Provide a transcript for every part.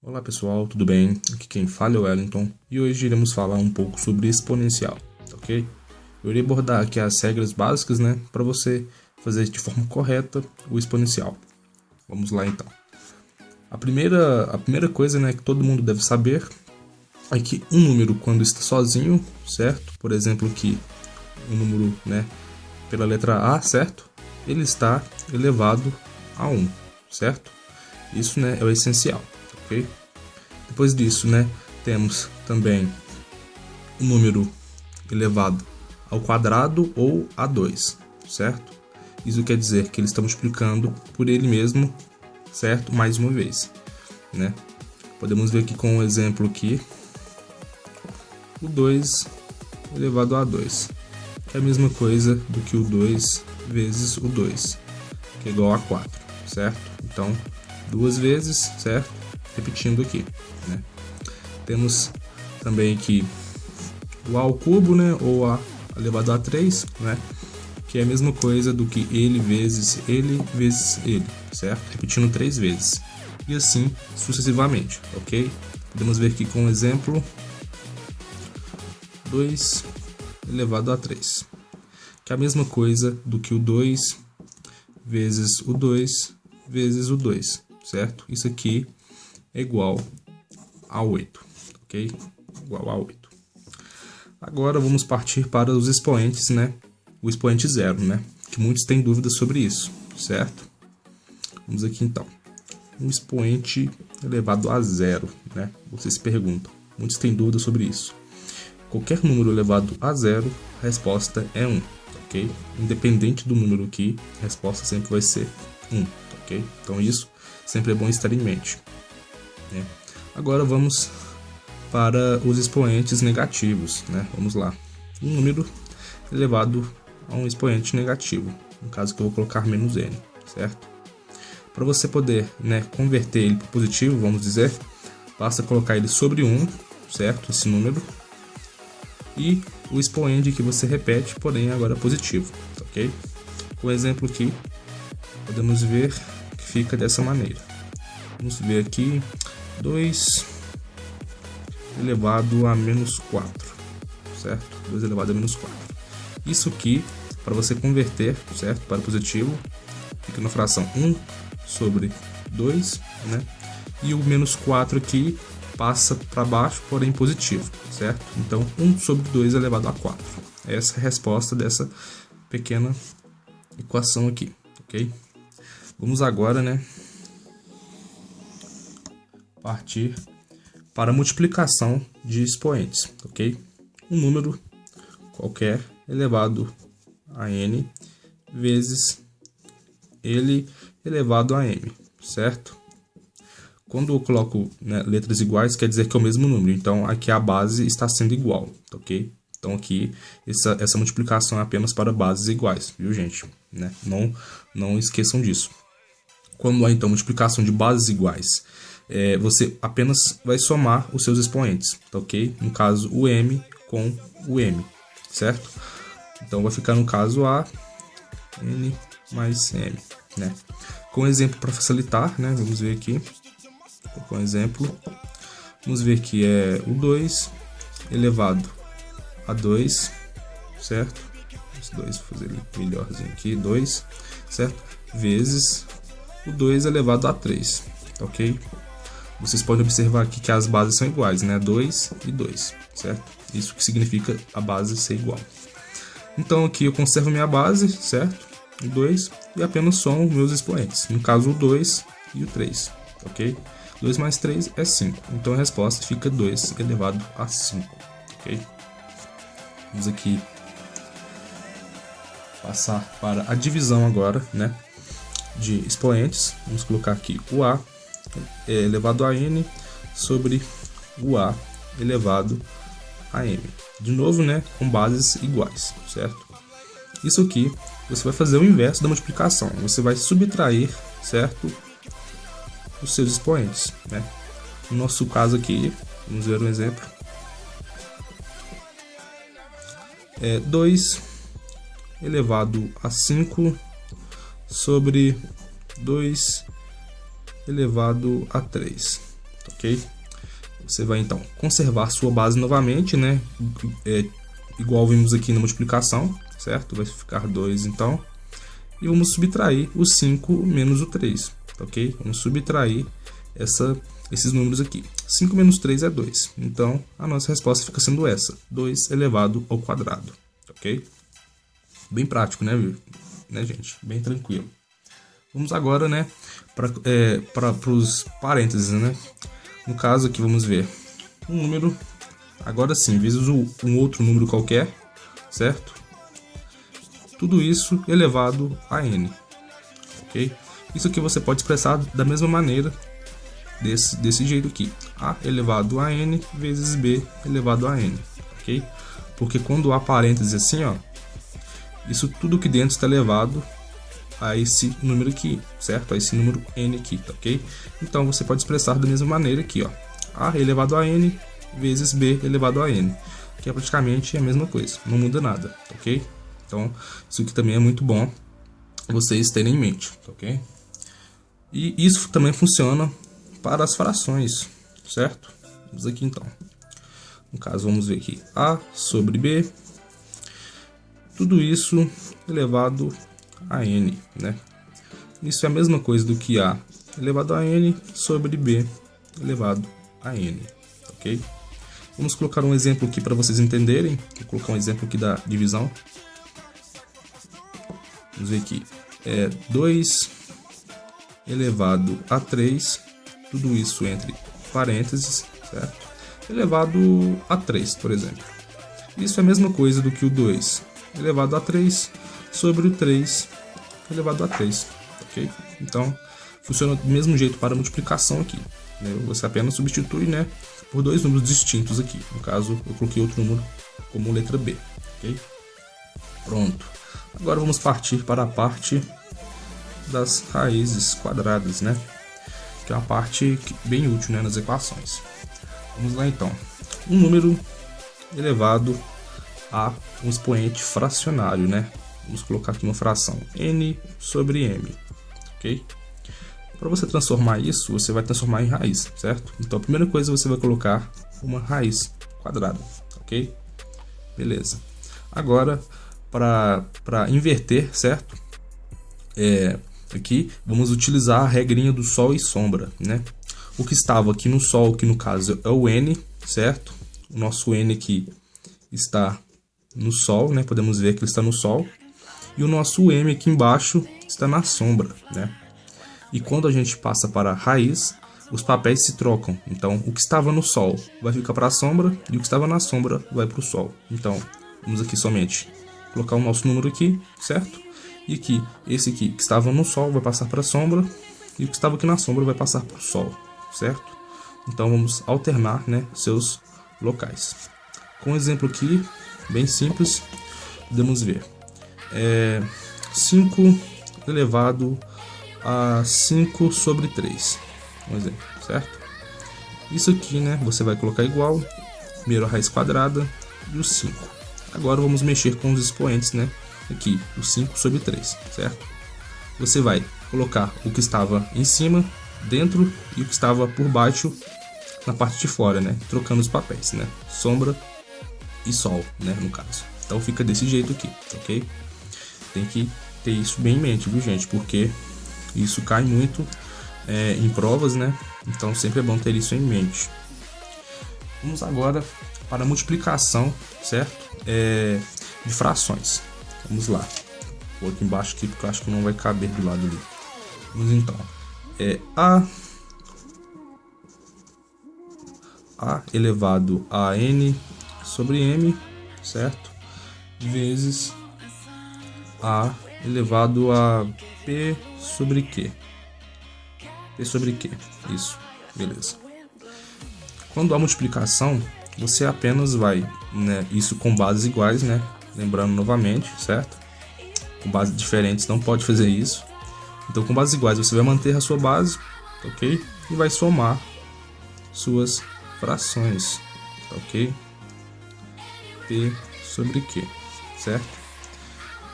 Olá pessoal, tudo bem? Aqui quem fala é o Wellington e hoje iremos falar um pouco sobre exponencial, ok? Eu irei abordar aqui as regras básicas, né, para você fazer de forma correta o exponencial. Vamos lá então. A primeira coisa, né, que todo mundo deve saber é que um número quando está sozinho, certo? Por exemplo, aqui um número, né, pela letra A, certo? Ele está elevado a 1, certo? Isso, né, é o essencial, ok? Depois disso, né, temos também o número elevado ao quadrado ou a 2, certo? Isso quer dizer que ele está multiplicando por ele mesmo, certo? Mais uma vez, né? Podemos ver aqui com um exemplo aqui, o 2 elevado a 2, que é a mesma coisa do que o 2 vezes o 2, que é igual a 4, certo? Então, duas vezes, certo? Repetindo aqui, né? Temos também aqui o a ao cubo, né? Ou a elevado a 3, né? Que é a mesma coisa do que ele vezes ele, certo? Repetindo 3 vezes. E assim sucessivamente, ok? Podemos ver aqui com um exemplo 2 elevado a 3, que é a mesma coisa do que o 2 vezes o 2 vezes o 2, certo? Isso aqui é igual a 8, ok? Igual a 8. Agora vamos partir para os expoentes, né? O expoente zero, né? Que muitos têm dúvidas sobre isso, certo? Vamos aqui então. Um expoente elevado a zero, né? Vocês se perguntam. Muitos têm dúvidas sobre isso. Qualquer número elevado a zero, a resposta é 1, ok? Independente do número aqui, a resposta sempre vai ser 1, ok? Então isso sempre é bom estar em mente, né? Agora vamos para os expoentes negativos, né? Vamos lá. Um número elevado a um expoente negativo, no caso que eu vou colocar menos n, certo? Para você poder, né, converter ele para positivo, vamos dizer, basta colocar ele sobre 1, certo? Esse número. E o expoente que você repete, porém agora positivo, ok? Com o exemplo aqui, podemos ver que fica dessa maneira. Vamos ver aqui, 2 elevado a menos 4, certo? 2 elevado a menos 4. Isso aqui, para você converter, certo, para positivo, fica na fração 1 sobre 2, né? E o menos 4 aqui passa para baixo, porém positivo, certo? Então, 1 sobre 2 elevado a 4. Essa é a resposta dessa pequena equação aqui, ok? Vamos agora, né, partir para a multiplicação de expoentes, ok? Um número qualquer elevado a n vezes ele elevado a m, certo? Quando eu coloco, né, letras iguais, quer dizer que é o mesmo número. Então, aqui a base está sendo igual, ok? Então, aqui, essa multiplicação é apenas para bases iguais, viu, gente? Né? Não esqueçam disso. Quando há, então, multiplicação de bases iguais, você apenas vai somar os seus expoentes, ok? No caso, o m com o m, certo? Então, vai ficar, no caso, a n mais m, né? Com exemplo para facilitar, né? Vamos ver aqui. Com um exemplo, vamos ver que é o 2 elevado a 2, certo? Esse 2, vou fazer ele melhorzinho aqui, 2, certo? Vezes o 2 elevado a 3, ok? Vocês podem observar aqui que as bases são iguais, né? 2 e 2, certo? Isso que significa a base ser igual. Então aqui eu conservo minha base, certo? O 2 e apenas somo meus expoentes. No caso, o 2 e o 3, ok? 2 mais 3 é 5, então a resposta fica 2 elevado a 5, ok? Vamos aqui passar para a divisão agora, né, de expoentes. Vamos colocar aqui o a elevado a n sobre o a elevado a m. De novo, né, com bases iguais, certo? Isso aqui, você vai fazer o inverso da multiplicação. Você vai subtrair, certo, os seus expoentes, né? No nosso caso aqui, vamos ver um exemplo. 2 elevado a 5 sobre 2 elevado a 3, ok? Você vai então conservar sua base novamente, né? Igual vimos aqui na multiplicação, certo? Vai ficar 2 então. E vamos subtrair o 5 menos o 3, ok? Vamos subtrair esses números aqui. 5 menos 3 é 2. Então, a nossa resposta fica sendo essa. 2 elevado ao quadrado, ok? Bem prático, né, gente? Bem tranquilo. Vamos agora, né, para os parênteses, né? No caso aqui, vamos ver um número, agora sim, vezes um outro número qualquer, certo? Tudo isso elevado a n, ok? Isso aqui você pode expressar da mesma maneira, desse jeito aqui. A elevado a n vezes b elevado a n, ok? Porque quando há parênteses assim, ó, isso tudo aqui dentro está elevado a esse número aqui, certo? A esse número n aqui, tá ok? Então você pode expressar da mesma maneira aqui, ó. A elevado a n vezes b elevado a n, que é praticamente a mesma coisa, não muda nada, tá ok? Então isso aqui também é muito bom vocês terem em mente, tá ok? E isso também funciona para as frações, certo? Vamos aqui então. No caso, vamos ver aqui a sobre b, tudo isso elevado a n, né? Isso é a mesma coisa do que a elevado a n sobre b elevado a n, ok? Vamos colocar um exemplo aqui para vocês entenderem. Vou colocar um exemplo aqui da divisão. Vamos ver aqui. 2 elevado a 3, tudo isso entre parênteses, certo? Elevado a 3, por exemplo. Isso é a mesma coisa do que o 2 elevado a 3 sobre o 3 elevado a 3, ok? Então, funciona do mesmo jeito para a multiplicação aqui, né? Você apenas substitui, né, por dois números distintos aqui. No caso, eu coloquei outro número como letra B, ok? Pronto. Agora vamos partir para a parte das raízes quadradas, né? Que é uma parte bem útil, né, nas equações. Vamos lá então. Um número elevado a um expoente fracionário, né? Vamos colocar aqui uma fração n sobre m, ok? Para você transformar isso, você vai transformar em raiz, certo? Então a primeira coisa você vai colocar uma raiz quadrada, ok? Beleza. Agora, para inverter, certo? Aqui vamos utilizar a regrinha do sol e sombra, né? O que estava aqui no sol, que no caso é o n, certo? O nosso n aqui está no sol, né? Podemos ver que ele está no sol. E o nosso m aqui embaixo está na sombra, né? E quando a gente passa para a raiz, os papéis se trocam. Então, o que estava no sol vai ficar para a sombra e o que estava na sombra vai para o sol. Então, vamos aqui somente colocar o nosso número aqui, certo? E aqui, esse aqui que estava no sol vai passar para a sombra e o que estava aqui na sombra vai passar para o sol, certo? Então, vamos alternar, né, seus locais. Com um exemplo aqui, bem simples, podemos ver. 5 elevado a 5 sobre 3, um exemplo, certo? Isso aqui, né, você vai colocar igual, primeiro a raiz quadrada e o 5. Agora vamos mexer com os expoentes, né, aqui, o 5 sobre 3, certo? Você vai colocar o que estava em cima, dentro, e o que estava por baixo, na parte de fora, né, trocando os papéis, né, sombra e sol, né, no caso. Então fica desse jeito aqui, ok? Tem que ter isso bem em mente, viu, gente? Porque isso cai muito em provas, né? Então sempre é bom ter isso em mente. Vamos agora para a multiplicação, certo? De frações. Vamos lá. Vou aqui embaixo aqui porque eu acho que não vai caber do lado ali. Vamos então. A elevado a n sobre m, certo? Vezes a elevado a p sobre q. P sobre q. Isso. Beleza. Quando há multiplicação, você apenas vai, né, isso com bases iguais, né? Lembrando novamente, certo? Com bases diferentes não pode fazer isso. Então, com bases iguais, você vai manter a sua base, ok? E vai somar suas frações, ok? P sobre Q, certo?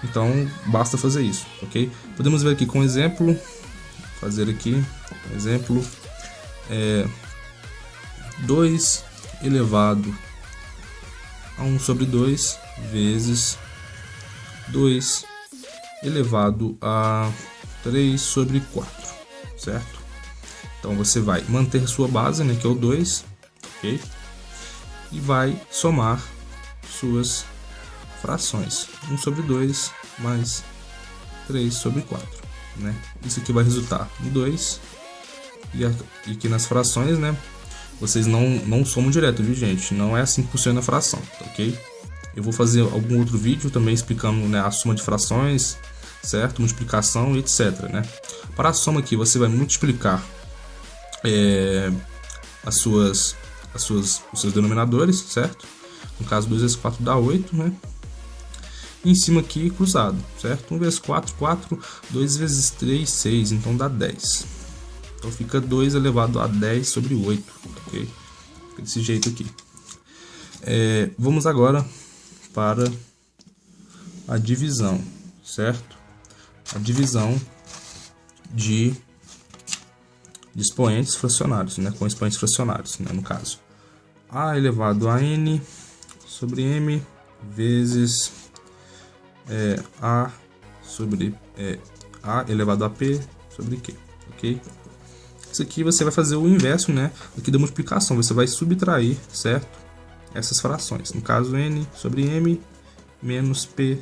Então basta fazer isso, ok? Podemos ver aqui com exemplo, fazer aqui, exemplo, 2 elevado a 1 sobre 2 vezes 2 elevado a 3 sobre 4, certo? Então você vai manter sua base, né, que é o 2, ok? E vai somar suas frações. 1 sobre 2 mais 3 sobre 4, né? Isso aqui vai resultar em 2. E aqui nas frações, né, vocês não somam direto, viu, gente? Não é assim que funciona a fração, tá, ok? Eu vou fazer algum outro vídeo também explicando, né, a soma de frações, certo? Multiplicação e etc, né? Para a soma aqui, você vai multiplicar os seus denominadores, certo? No caso, 2 vezes 4 dá 8, né? E em cima aqui, cruzado, certo? 1 vezes 4, 4. 2 vezes 3, 6. Então dá 10. Então fica 2 elevado a 10 sobre 8, ok? Fica desse jeito aqui. Vamos agora para a divisão, certo? A divisão de expoentes fracionários, né? Com expoentes fracionários, né? No caso, a elevado a n sobre m vezes a sobre a elevado a p sobre q, ok? Isso aqui você vai fazer o inverso, né, aqui da multiplicação. Você vai subtrair, certo, essas frações. No caso, n sobre m menos p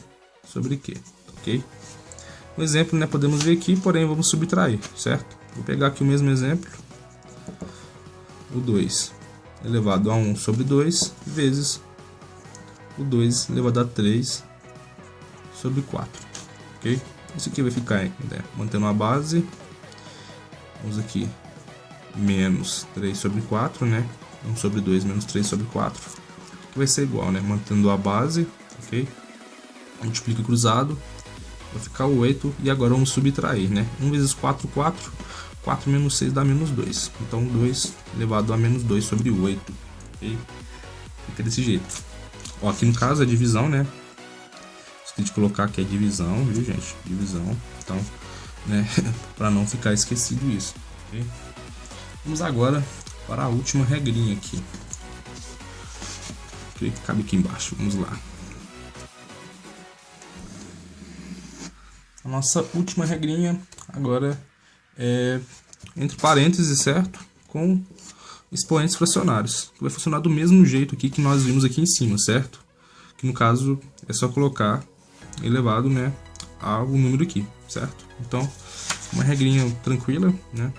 sobre q, ok? Um exemplo, né, podemos ver aqui, porém vamos subtrair, certo? Vou pegar aqui o mesmo exemplo. O 2 elevado a 1 sobre 2 vezes o 2 elevado a 3 sobre 4, ok? Isso aqui vai ficar, né, mantendo a base. Vamos aqui, menos 3 sobre 4, né? 1 sobre 2 menos 3 sobre 4. Que vai ser igual, né? Mantendo a base, ok? Multiplica cruzado. Vai ficar 8. E agora vamos subtrair, né? 1 vezes 4, 4. 4 menos 6 dá menos 2. Então 2 elevado a menos 2 sobre 8. Ok? Fica desse jeito. Ó, aqui no caso é divisão, né? Esqueci de colocar aqui a divisão, viu, gente? Divisão. Então, né? Para não ficar esquecido isso. Ok? Vamos agora para a última regrinha aqui. Que cabe aqui embaixo. Vamos lá. A nossa última regrinha agora é entre parênteses, certo? Com expoentes fracionários. Que vai funcionar do mesmo jeito aqui que nós vimos aqui em cima, certo? Que no caso é só colocar elevado, né, ao número aqui, certo? Então, uma regrinha tranquila, né?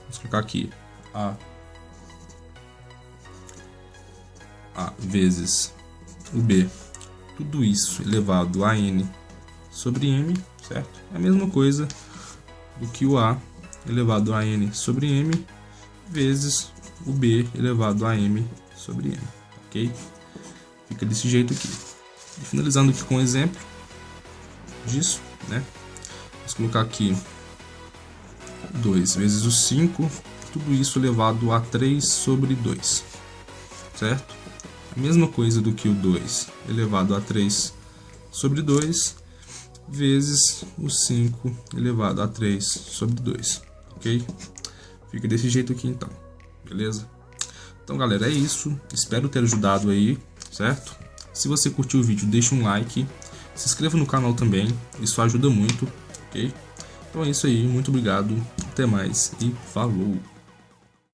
Vamos colocar aqui a vezes o b, tudo isso elevado a n sobre m, certo? É a mesma coisa do que o a elevado a n sobre m vezes o b elevado a m sobre m, ok? Fica desse jeito aqui. E finalizando aqui com um exemplo disso, né? Vamos colocar aqui 2 vezes o 5, tudo isso elevado a 3 sobre 2, certo? A mesma coisa do que o 2 elevado a 3 sobre 2 vezes o 5 elevado a 3 sobre 2, ok? Fica desse jeito aqui então, beleza? Então galera, é isso, espero ter ajudado aí, certo? Se você curtiu o vídeo, deixa um like, se inscreva no canal também, isso ajuda muito, ok? Então é isso aí, muito obrigado, até mais e falou!